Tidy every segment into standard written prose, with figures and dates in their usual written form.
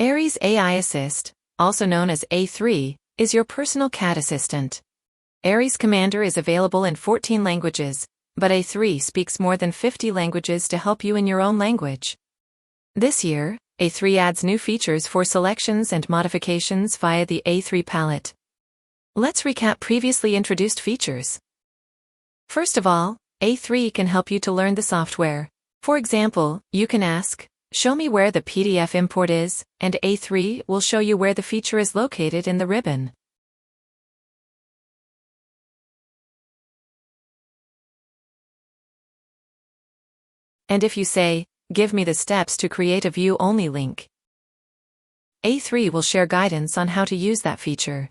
Aries AI Assist, also known as A3, is your personal CAD assistant. Aries Commander is available in 14 languages, but A3 speaks more than 50 languages to help you in your own language. This year, A3 adds new features for selections and modifications via the A3 palette. Let's recap previously introduced features. First of all, A3 can help you to learn the software. For example, you can ask, "Show me where the PDF import is," and A3 will show you where the feature is located in the ribbon. And if you say, "Give me the steps to create a view-only link," A3 will share guidance on how to use that feature.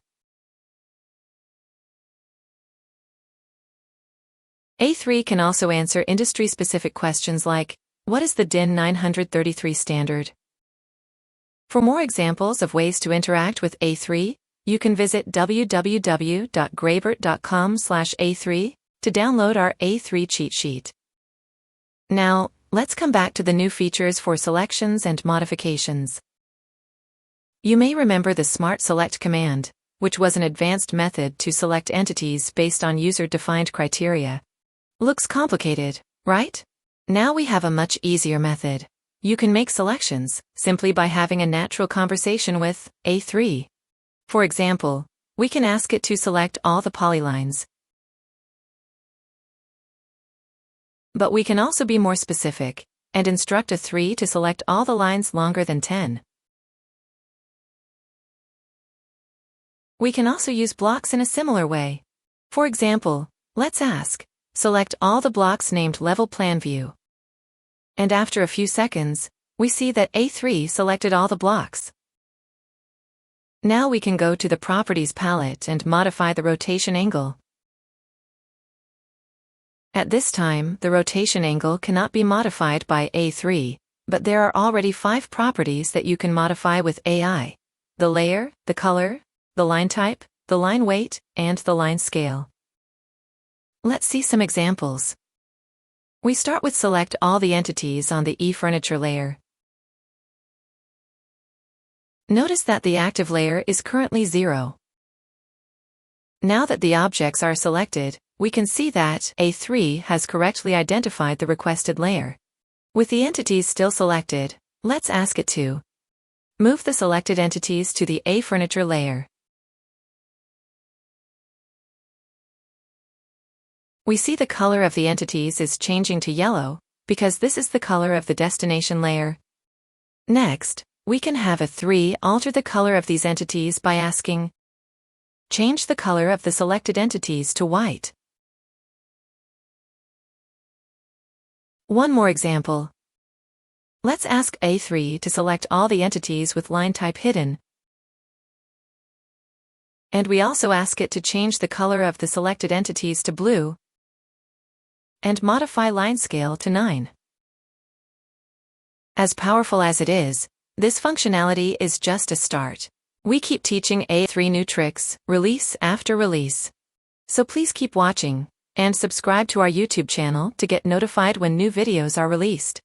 A3 can also answer industry-specific questions like, "What is the DIN 933 standard?" For more examples of ways to interact with A3, you can visit www.graebert.com/A3 to download our A3 cheat sheet. Now, let's come back to the new features for selections and modifications. You may remember the Smart Select command, which was an advanced method to select entities based on user-defined criteria. Looks complicated, right? Now we have a much easier method. You can make selections simply by having a natural conversation with A3. For example, we can ask it to select all the polylines. But we can also be more specific and instruct A3 to select all the lines longer than 10. We can also use blocks in a similar way. For example, let's ask, "Select all the blocks named Level Plan View." And after a few seconds, we see that A3 selected all the blocks. Now we can go to the Properties palette and modify the rotation angle. At this time, the rotation angle cannot be modified by A3, but there are already 5 properties that you can modify with AI: the layer, the color, the line type, the line weight, and the line scale. Let's see some examples. We start with select all the entities on the eFurniture layer. Notice that the active layer is currently 0. Now that the objects are selected, we can see that A3 has correctly identified the requested layer. With the entities still selected, let's ask it to move the selected entities to the eFurniture layer. We see the color of the entities is changing to yellow, because this is the color of the destination layer. Next, we can have A3 alter the color of these entities by asking, "Change the color of the selected entities to white." One more example. Let's ask A3 to select all the entities with line type hidden. And we also ask it to change the color of the selected entities to blue and modify line scale to 9. As powerful as it is, this functionality is just a start. We keep teaching A3 new tricks, release after release. So please keep watching, and subscribe to our YouTube channel to get notified when new videos are released.